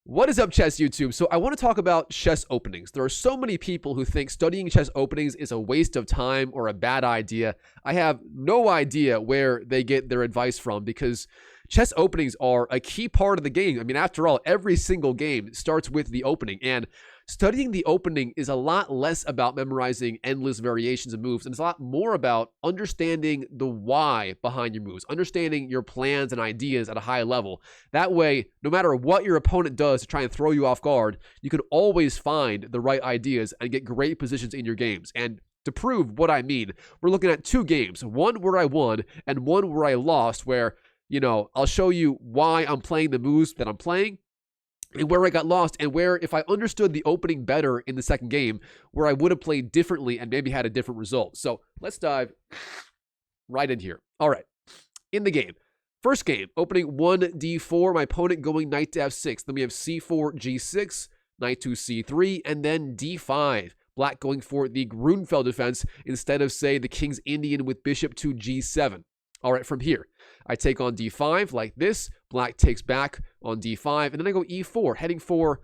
What is up, chess YouTube? So I want to talk about chess openings. There are so many people who think studying chess openings is a waste of time or a bad idea. I have no idea where they get their advice from because chess openings are a key part of the game. I mean, after all, every single game starts with the opening, and studying the opening is a lot less about memorizing endless variations of moves, and it's a lot more about understanding the why behind your moves, understanding your plans and ideas at a high level. That way, no matter what your opponent does to try and throw you off guard, you can always find the right ideas and get great positions in your games. And to prove what I mean, we're looking at two games, one where I won and one where I lost, where, you know, I'll show you why I'm playing the moves that I'm playing, and where I got lost, and where if I understood the opening better in the second game, where I would have played differently and maybe had a different result. So let's dive right in here. All right, in the game. First game, opening 1d4, my opponent going knight to f6. Then we have c4, g6, knight to c3, and then d5. Black going for the Grunfeld defense instead of, say, the King's Indian with bishop to g7. All right, from here, I take on d5 like this. Black takes back on d5, and then I go e4, heading for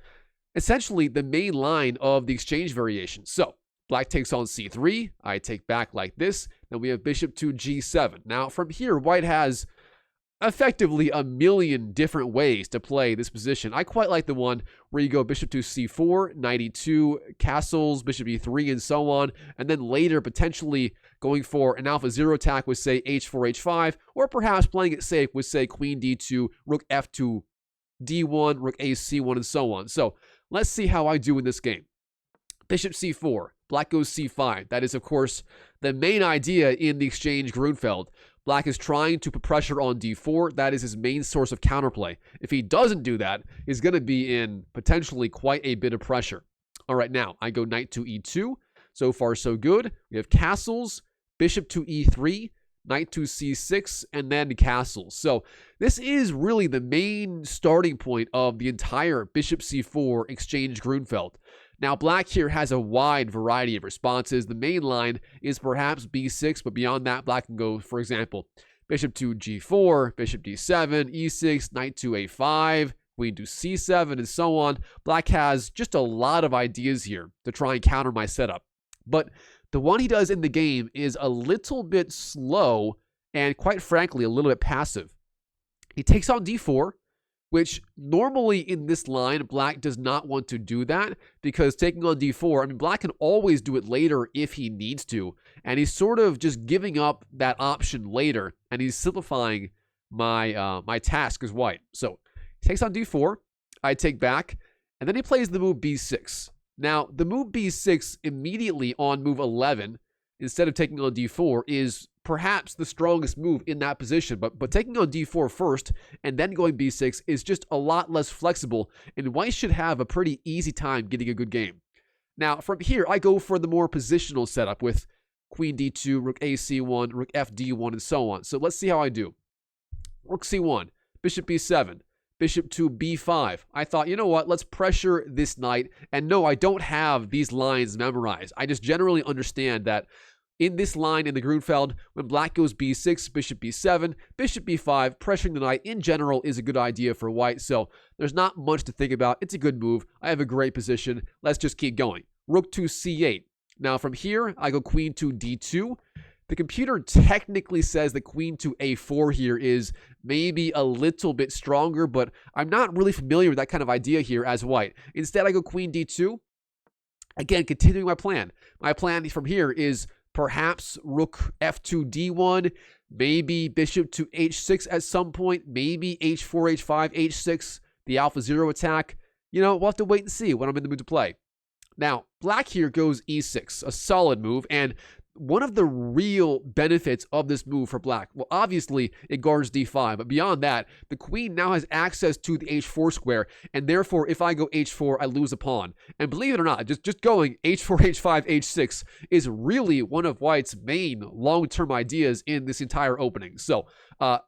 essentially the main line of the exchange variation. So black takes on c3. I take back like this. Then we have bishop to g7. Now, from here, white has effectively a million different ways to play this position. I quite like the one where you go bishop to c4, knight e2, castles, bishop e3, and so on, and then later potentially going for an alpha 0 attack with, say, h4, h5, or perhaps playing it safe with, say, queen d2, rook f2, d1, rook a c1, and so on. So let's see how I do in this game. Bishop c4, black goes c5. That is, of course, the main idea in the exchange Grunfeld. Black is trying to put pressure on d4. That is his main source of counterplay. If he doesn't do that, he's going to be in potentially quite a bit of pressure. All right, now I go knight to e2. So far, so good. We have castles, bishop to e3, knight to c6, and then castles. So this is really the main starting point of the entire bishop c4 exchange Grunfeld. Now, black here has a wide variety of responses. The main line is perhaps b6, but beyond that, black can go, for example, bishop to g4, bishop d7, e6, knight to a5, queen to c7, and so on. Black has just a lot of ideas here to try and counter my setup. But the one he does in the game is a little bit slow and, quite frankly, a little bit passive. He takes on d4, which normally in this line, black does not want to do that because taking on d4, I mean, black can always do it later if he needs to, and he's sort of just giving up that option later, and he's simplifying my my task as white. So he takes on d4, I take back, and then he plays the move b6. Now, the move b6 immediately on move 11, instead of taking on d4, is perhaps the strongest move in that position, but taking on d4 first and then going b6 is just a lot less flexible, and white should have a pretty easy time getting a good game. Now, from here, I go for the more positional setup with queen d2, rook a c1, rook f d1, and so on. So let's see how I do. Rook c1, bishop b7, bishop to b5. I thought, you know what, let's pressure this knight, and no, I don't have these lines memorized. I just generally understand that in this line in the Grunfeld, when black goes b6, bishop b7, bishop b5, pressuring the knight in general is a good idea for white. So there's not much to think about. It's a good move. I have a great position. Let's just keep going. Rook to c8. Now from here, I go queen to d2. The computer technically says that queen to a4 here is maybe a little bit stronger, but I'm not really familiar with that kind of idea here as white. Instead, I go queen d2. Again, continuing my plan. My plan from here is perhaps rook f2 d1, maybe bishop to h6 at some point, maybe h4, h5, h6, the alpha 0 attack. You know, we'll have to wait and see what I'm in the mood to play. Now, black here goes e6, a solid move, and one of the real benefits of this move for black, well, obviously, it guards d5, but beyond that, the queen now has access to the h4 square, and therefore, if I go h4, I lose a pawn. And believe it or not, just going h4, h5, h6 is really one of white's main long-term ideas in this entire opening. So,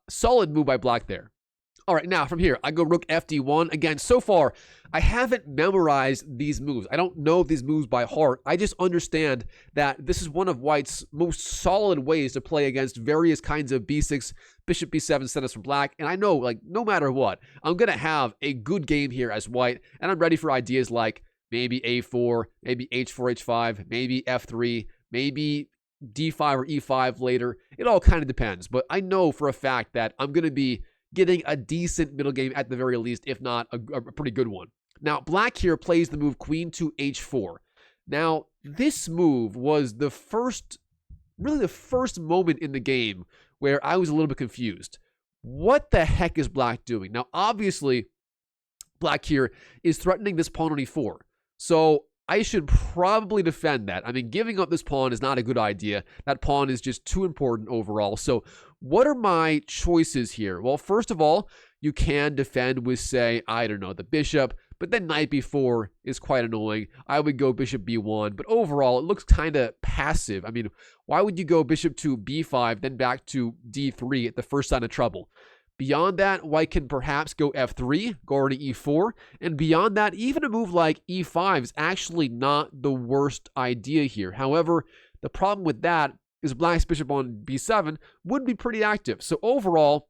solid move by black there. All right, now from here, I go rook f d1. Again, so far, I haven't memorized these moves. I don't know these moves by heart. I just understand that this is one of White's most solid ways to play against various kinds of b6, bishop b7 setups from Black. And I know, like, no matter what, I'm going to have a good game here as White. And I'm ready for ideas like maybe a4, maybe h4, h5, maybe f3, maybe d5 or e5 later. It all kind of depends. But I know for a fact that I'm going to be getting a decent middle game at the very least, if not a pretty good one. Now, Black here plays the move queen to h4. Now, this move was really the first moment in the game where I was a little bit confused. What the heck is Black doing? Now, obviously, Black here is threatening this pawn on e4. So I should probably defend that. I mean, giving up this pawn is not a good idea. That pawn is just too important overall. So what are my choices here? Well, first of all, you can defend with, say, I don't know, the bishop, but then knight b4 is quite annoying. I would go bishop b1, but overall, it looks kind of passive. I mean, why would you go bishop to b5, then back to d3 at the first sign of trouble? Beyond that, White can perhaps go f3, go over to e4, and beyond that, even a move like e5 is actually not the worst idea here. However, the problem with that is Black's bishop on b7 would be pretty active. So overall,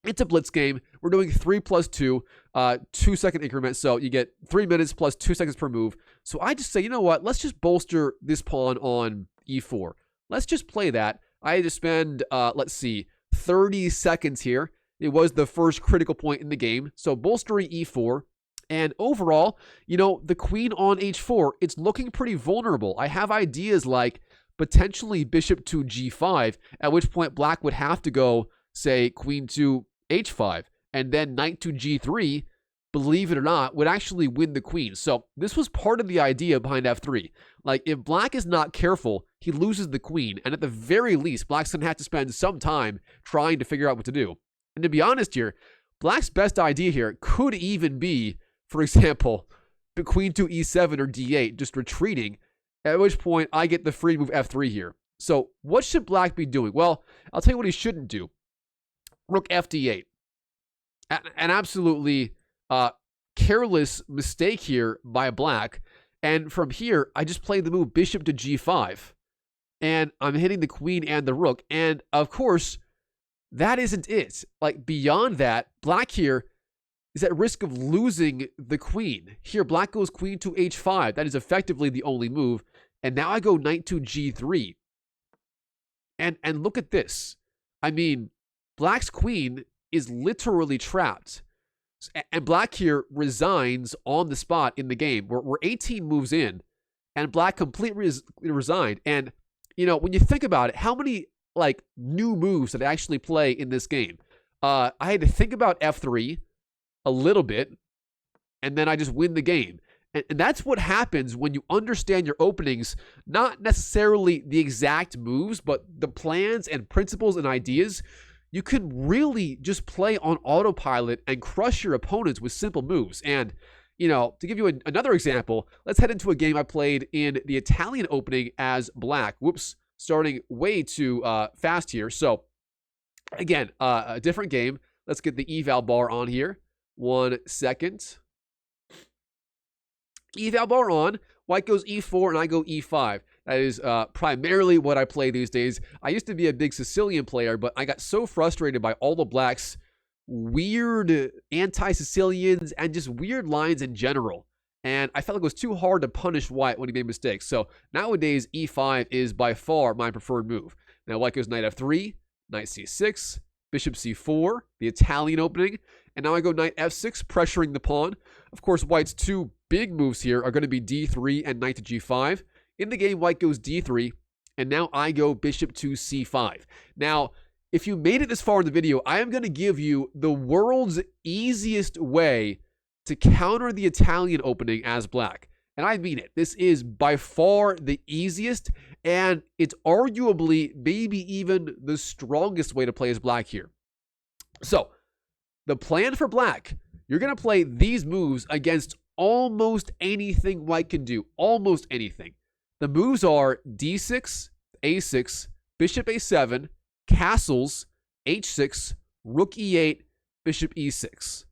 it's a blitz game. We're doing 3 plus 2, 2-second increments, so you get 3 minutes plus 2 seconds per move. So I just say, you know what, let's just bolster this pawn on e4. Let's just play that. I had to spend, let's see, 30 seconds here. It was the first critical point in the game. So bolstering e4. And overall, you know, the queen on h4, it's looking pretty vulnerable. I have ideas like potentially bishop to g5, at which point Black would have to go, say, queen to h5. And then knight to g3, believe it or not, would actually win the queen. So this was part of the idea behind f3. Like, if Black is not careful, he loses the queen. And at the very least, Black's going to have to spend some time trying to figure out what to do. And to be honest here, Black's best idea here could even be, for example, the queen to e7 or d8, just retreating, at which point I get the free move f3 here. So what should Black be doing? Well, I'll tell you what he shouldn't do. Rook f d8. An absolutely careless mistake here by Black. And from here, I just play the move bishop to g5. And I'm hitting the queen and the rook. And of course, that isn't it. Like, beyond that, Black here is at risk of losing the queen. Here, Black goes queen to h5. That is effectively the only move. And now I go knight to g3. And look at this. I mean, Black's queen is literally trapped. And Black here resigns on the spot in the game. We're 18 moves in, and Black completely resigned. And, you know, when you think about it, how many like new moves that I actually play in this game? I had to think about f3 a little bit, and then I just win the game. And that's what happens when you understand your openings, not necessarily the exact moves, but the plans and principles and ideas. You can really just play on autopilot and crush your opponents with simple moves. And, you know, to give you another example, let's head into a game I played in the Italian opening as Black. Whoops. Starting way too fast here. So, again, a different game. Let's get the eval bar on here. 1 second. Eval bar on. White goes e4 and I go e5. That is primarily what I play these days. I used to be a big Sicilian player, but I got so frustrated by all the Black's weird anti-Sicilians and just weird lines in general. And I felt like it was too hard to punish White when he made mistakes. So nowadays, e5 is by far my preferred move. Now, White goes knight f3, knight c6, bishop c4, the Italian opening. And now I go knight f6, pressuring the pawn. Of course, White's two big moves here are going to be d3 and knight to g5. In the game, White goes d3, and now I go bishop to c5. Now, if you made it this far in the video, I am going to give you the world's easiest way to counter the Italian opening as Black. And I mean it. This is by far the easiest, and it's arguably maybe even the strongest way to play as Black here. So, the plan for Black, you're going to play these moves against almost anything White can do. Almost anything. The moves are d6, a6, bishop a7, castles, h6, rook e8, bishop e6.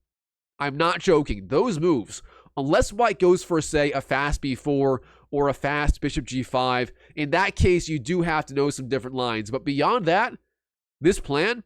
I'm not joking. Those moves Unless white goes for, say, a fast b4 or a fast bishop g5. In that case, you do have to know some different lines. But beyond that, this plan,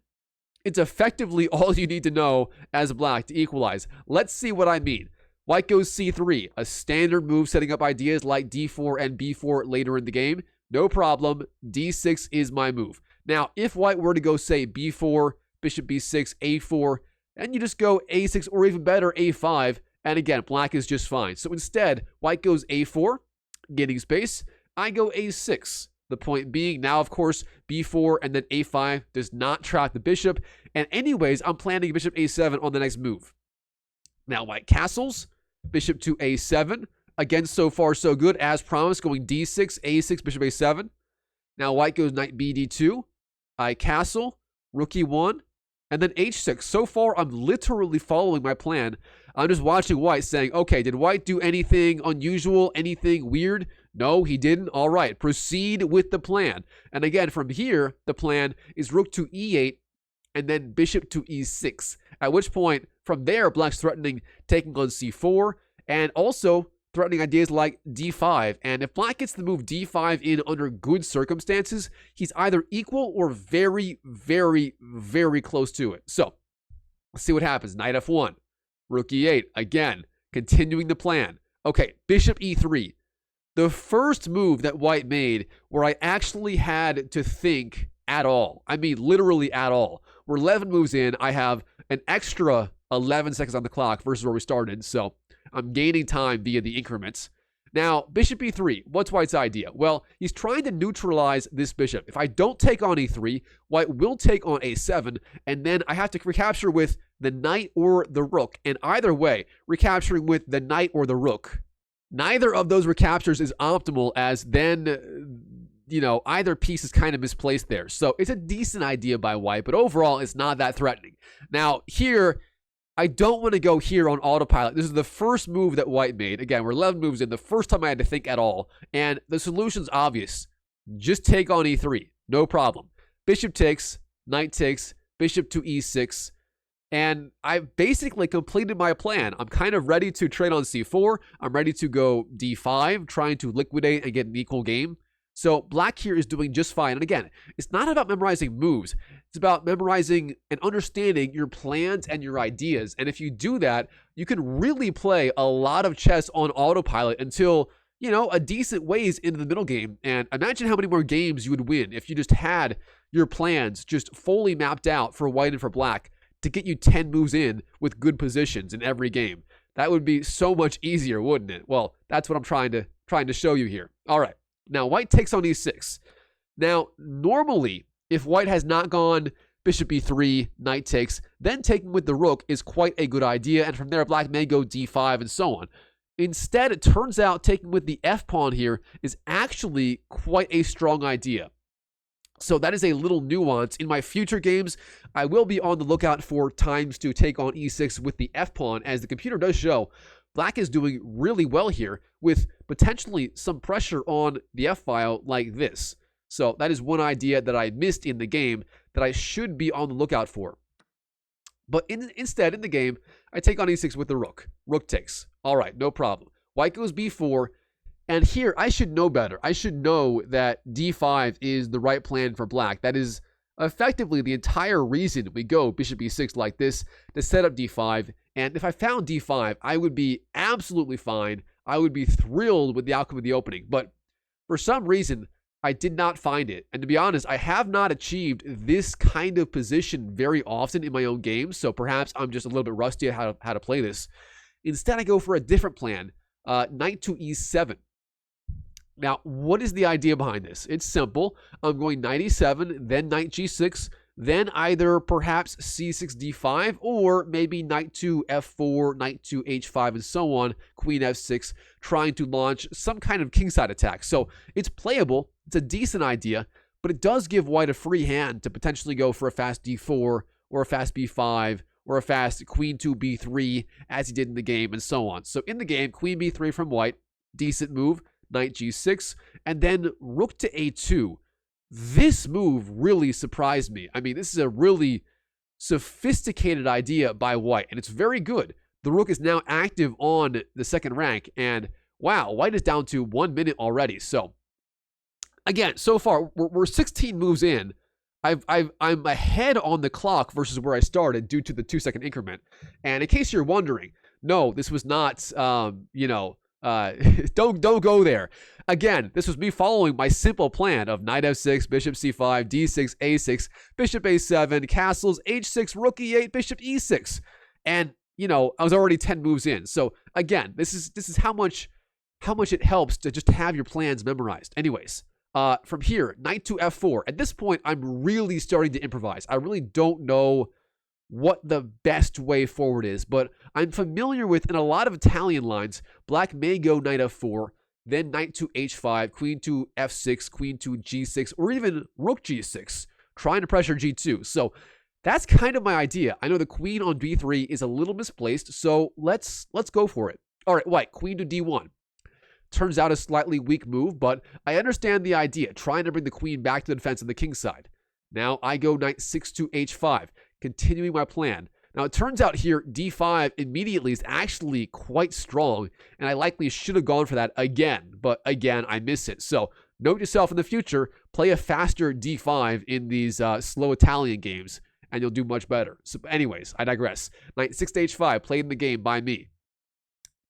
it's effectively all you need to know as black to equalize. Let's see what I mean. White goes c3, a standard move setting up ideas like d4 and b4 later in the game. No problem. d6 is my move. Now, if white were to go, say, b4, bishop b6, a4, and you just go a6 or even better, a5, and again, black is just fine. So instead, white goes a4, gaining space. I go a6. The point being, now, of course, b4 and then a5 does not trap the bishop. And anyways, I'm planning bishop a7 on the next move. Now, white castles, bishop to a7. Again, so far, so good. As promised, going d6, a6, bishop a7. Now, white goes knight b d2. I castle, rook e1, and then h6. So far, I'm literally following my plan. I'm just watching white saying, okay, did white do anything unusual, anything weird? No, he didn't. All right, proceed with the plan. And again, from here, the plan is rook to e8 and then bishop to e6. At which point, from there, black's threatening taking on c4 and also threatening ideas like d5. And if black gets the move d5 in under good circumstances, he's either equal or very, very, very close to it. So let's see what happens. Knight f1, rook e8. Again, continuing the plan. Okay, bishop e3. The first move that white made where I actually had to think at all. I mean, literally at all. We're 11 moves in. I have an extra 11 seconds on the clock versus where we started. So I'm gaining time via the increments. Now, bishop e3, what's white's idea? Well, he's trying to neutralize this bishop. If I don't take on e3, white will take on a7, and then I have to recapture with the knight or the rook. And either way, recapturing with the knight or the rook, neither of those recaptures is optimal, as then, either piece is kind of misplaced there. So it's a decent idea by white, but overall, it's not that threatening. Now, here, I don't want to go here on autopilot. This is the first move that white made. Again, we're 11 moves in. The first time I had to think at all. And the solution's obvious. Just take on e3. No problem. Bishop takes, knight takes, bishop to e6. And I've basically completed my plan. I'm kind of ready to trade on c4. I'm ready to go d5, trying to liquidate and get an equal game. So black here is doing just fine. And again, it's not about memorizing moves. It's about memorizing and understanding your plans and your ideas. And if you do that, you can really play a lot of chess on autopilot until, a decent ways into the middle game. And imagine how many more games you would win if you just had your plans just fully mapped out for white and for black to get you 10 moves in with good positions in every game. That would be so much easier, wouldn't it? Well, that's what I'm trying to show you here. All right. Now, white takes on e6. Now, normally, if white has not gone bishop e3, knight takes, then taking with the rook is quite a good idea, and from there, black may go d5 and so on. Instead, it turns out taking with the f-pawn here is actually quite a strong idea. So that is a little nuance. In my future games, I will be on the lookout for times to take on e6 with the f-pawn, as the computer does show black is doing really well here with potentially some pressure on the f-file like this. So that is one idea that I missed in the game that I should be on the lookout for. But instead, in the game, I take on e6 with the rook. Rook takes. All right, no problem. White goes b4. And here, I should know better. I should know that d5 is the right plan for black. That is effectively the entire reason we go bishop e6 like this, to set up d5. And if I found d5, I would be absolutely fine. I would be thrilled with the outcome of the opening. But for some reason, I did not find it. And to be honest, I have not achieved this kind of position very often in my own games. So perhaps I'm just a little bit rusty at how to play this. Instead, I go for a different plan. Knight to e7. Now, what is the idea behind this? It's simple. I'm going knight e7, then knight g6, then either perhaps c6, d5, or maybe knight to f4, knight to h5, and so on, queen f6, trying to launch some kind of kingside attack. So it's playable. It's a decent idea, but it does give white a free hand to potentially go for a fast d4 or a fast b5 or a fast queen to b3 as he did in the game and so on. So in the game, queen b3 from white, decent move, knight g6, and then rook to a2. This move really surprised me. I mean, this is a really sophisticated idea by white, and it's very good. The rook is now active on the second rank, and wow, white is down to 1 minute already. So again, so far we're 16 moves in. I'm ahead on the clock versus where I started due to the 2-second increment. And in case you're wondering, no, this was not, don't go there. Again, this was me following my simple plan of knight f6, bishop c5, d6, a6, bishop a7, castles, h6, rook e8, bishop e6. And, I was already 10 moves in. So again, this is how much it helps to just have your plans memorized. Anyways, from here, knight to f4. At this point, I'm really starting to improvise. I really don't know what the best way forward is, but I'm familiar with, in a lot of Italian lines, black may go knight f4, then knight to h5, queen to f6, queen to g6, or even rook g6, trying to pressure g2. So that's kind of my idea. I know the queen on b3 is a little misplaced, so let's go for it. All right, white, queen to d1. Turns out a slightly weak move, but I understand the idea, trying to bring the queen back to the defense on the king side. Now I go knight 6 to h5, continuing my plan. Now it turns out here d5 immediately is actually quite strong, and I likely should have gone for that again, but again I miss it. So note to yourself in the future, play a faster d5 in these slow Italian games, and you'll do much better. So anyways, I digress. Knight 6 to h5, played in the game by me.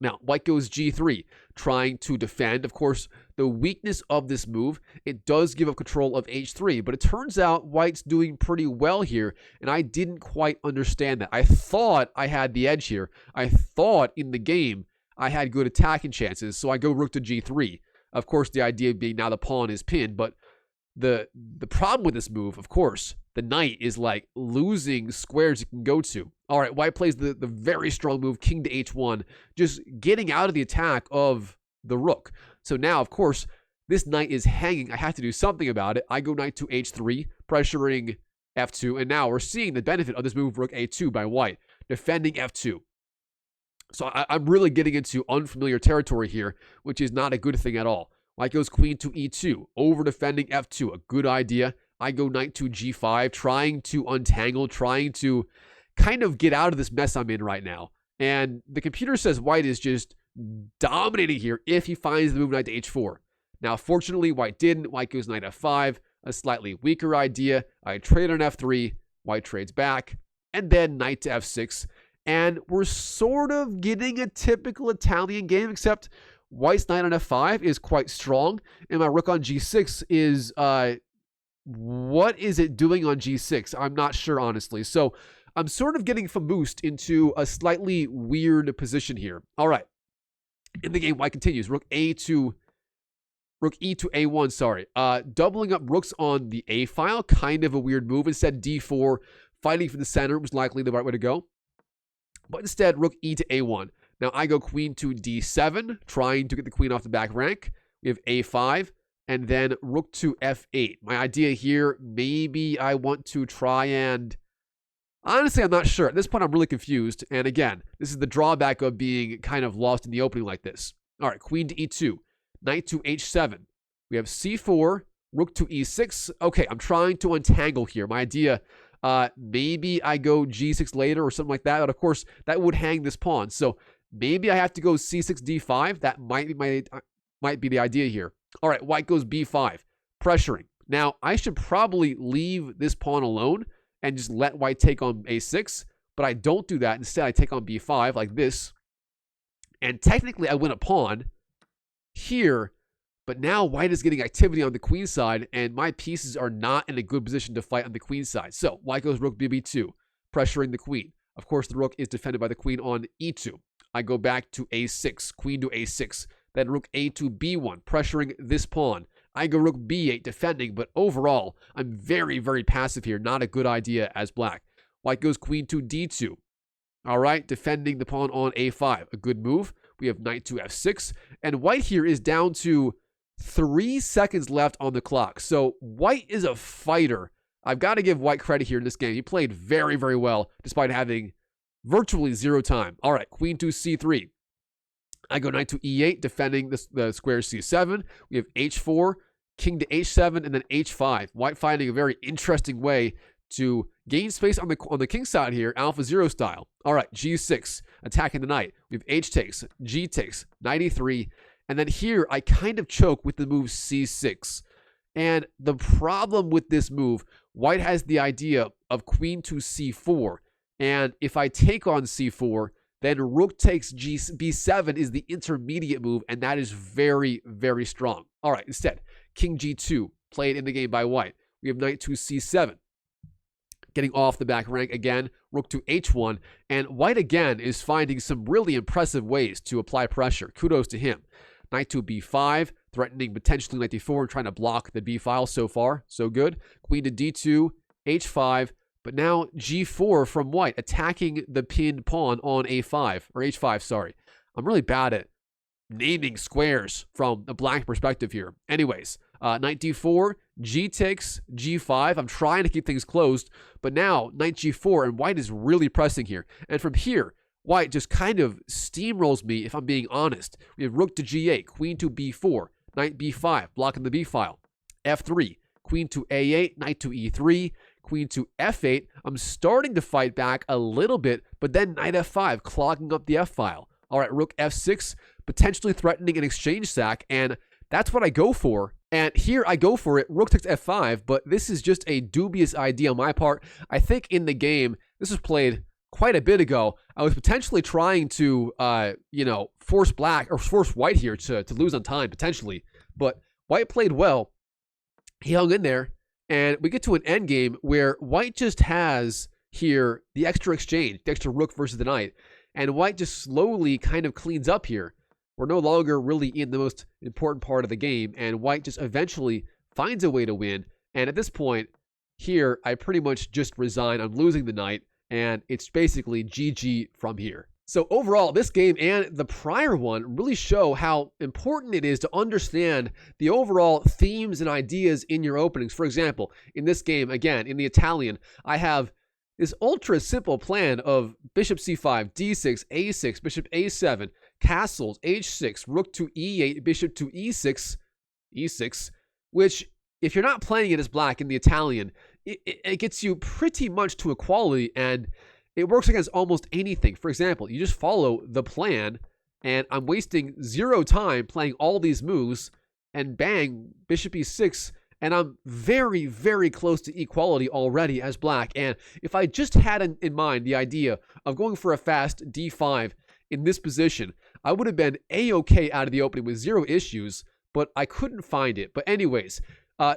Now, white goes g3, trying to defend. Of course, the weakness of this move, it does give up control of h3, but it turns out white's doing pretty well here, and I didn't quite understand that. I thought I had the edge here. I thought in the game I had good attacking chances, so I go rook to g3. Of course, the idea being now the pawn is pinned, but the problem with this move, of course, the knight is like losing squares it can go to. All right, white plays the very strong move, king to h1, just getting out of the attack of the rook. So now, of course, this knight is hanging. I have to do something about it. I go knight to h3, pressuring f2, and now we're seeing the benefit of this move, rook a2 by white, defending f2. So I'm really getting into unfamiliar territory here, which is not a good thing at all. White goes queen to e2, over defending f2, a good idea. I go knight to g5, trying to untangle, trying to kind of get out of this mess I'm in right now. And the computer says white is just dominating here if he finds the move knight to h4. Now, fortunately, white didn't. White goes knight f5, a slightly weaker idea. I trade on f3, white trades back, and then knight to f6. And we're sort of getting a typical Italian game, except white's knight on f5 is quite strong, and my rook on g6 is, what is it doing on g6? I'm not sure, honestly. So I'm sort of getting famoosed into a slightly weird position here. All right. In the game, white continues. Rook e to a1, sorry. Doubling up rooks on the a file, kind of a weird move. Instead, d4, fighting for the center was likely the right way to go. But instead, rook e to a1. Now I go queen to d7, trying to get the queen off the back rank. We have a5, and then rook to f8. My idea here, maybe I want to try and... Honestly, I'm not sure. At this point, I'm really confused. And again, this is the drawback of being kind of lost in the opening like this. All right, queen to e2, knight to h7. We have c4, rook to e6. Okay, I'm trying to untangle here. My idea, maybe I go g6 later or something like that. But of course, that would hang this pawn. So maybe I have to go c6, d5. That might be the idea here. All right, white goes b5, pressuring. Now, I should probably leave this pawn alone and just let white take on a6, but I don't do that. Instead, I take on b5 like this. And technically, I win a pawn here, but now white is getting activity on the queen side, and my pieces are not in a good position to fight on the queen side. So white goes rook bb2, pressuring the queen. Of course, the rook is defended by the queen on e2. I go back to a6, queen to a6, then rook a to b1, pressuring this pawn. I go rook b8, defending, but overall, I'm very, very passive here. Not a good idea as black. White goes queen to d2. All right, defending the pawn on a5. A good move. We have knight to f6, and white here is down to 3 seconds left on the clock. So white is a fighter. I've got to give white credit here in this game. He played very, very well, despite having virtually zero time. All right, queen to c3. I go knight to e8, defending the square c7. We have h4, king to h7, and then h5. White finding a very interesting way to gain space on the king side here, alpha 0 style. All right, g6, attacking the knight. We have h takes, g takes, knight e3, and then here I kind of choke with the move c6. And the problem with this move, white has the idea of queen to c4, and if I take on c4, then rook takes b7 is the intermediate move, and that is very, very strong. All right, instead, king g2, played in the game by white. We have knight to c7. Getting off the back rank again, rook to h1, and white again is finding some really impressive ways to apply pressure. Kudos to him. Knight to b5, threatening potentially knight d4 and trying to block the b file. So far, so good. Queen to d2, h5, but now g4 from white, attacking the pinned pawn on a5, or h5, sorry. I'm really bad at naming squares from a black perspective here. Anyways, knight d4, g takes, g5. I'm trying to keep things closed, but now knight g4, and white is really pressing here. And from here, white just kind of steamrolls me, if I'm being honest. We have rook to g8, queen to b4, knight b5, blocking the b file. f3, queen to a8, knight to e3, queen to f8. I'm starting to fight back a little bit, but then knight f5, clogging up the f file. All right, rook f6, potentially threatening an exchange sack, and that's what I go for. And here I go for it, rook takes f5, but this is just a dubious idea on my part. I think in the game, this was played quite a bit ago, I was potentially trying to, force black, or force white here to lose on time, potentially. But white played well. He hung in there, and we get to an endgame where white just has here the extra exchange, the extra rook versus the knight, and white just slowly kind of cleans up here. We're no longer really in the most important part of the game, and white just eventually finds a way to win. And at this point, here, I pretty much just resign. I'm losing the knight, and it's basically GG from here. So overall, this game and the prior one really show how important it is to understand the overall themes and ideas in your openings. For example, in this game, again, in the Italian, I have this ultra simple plan of bishop c5, d6, a6, bishop a7, castles, h6, rook to e8, bishop to e6, e6, which, if you're not playing it as black in the Italian, it gets you pretty much to equality, and it works against almost anything. For example, you just follow the plan, and I'm wasting 0 time playing all these moves, and bang, bishop e6, and I'm very, very close to equality already as black. And if I just had in mind the idea of going for a fast d5 in this position, I would have been a-okay out of the opening with 0 issues, but I couldn't find it. But anyways,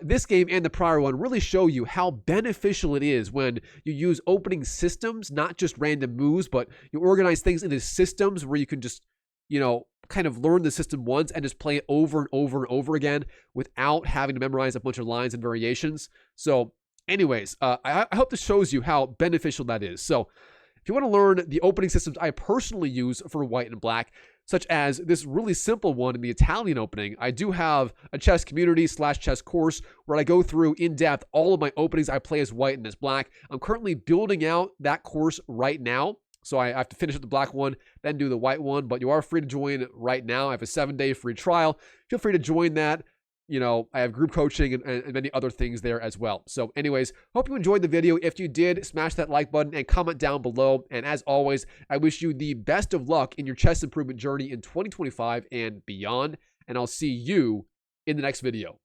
this game and the prior one really show you how beneficial it is when you use opening systems, not just random moves, but you organize things into systems where you can just, kind of learn the system once and just play it over and over and over again without having to memorize a bunch of lines and variations. So anyways, I hope this shows you how beneficial that is. So if you want to learn the opening systems I personally use for white and black, such as this really simple one in the Italian opening, I do have a chess community / chess course where I go through in depth all of my openings I play as white and as black. I'm currently building out that course right now. So I have to finish up the black one, then do the white one, but you are free to join right now. I have a 7-day free trial. Feel free to join that. I have group coaching and many other things there as well. So anyways, hope you enjoyed the video. If you did, smash that like button and comment down below. And as always, I wish you the best of luck in your chess improvement journey in 2025 and beyond. And I'll see you in the next video.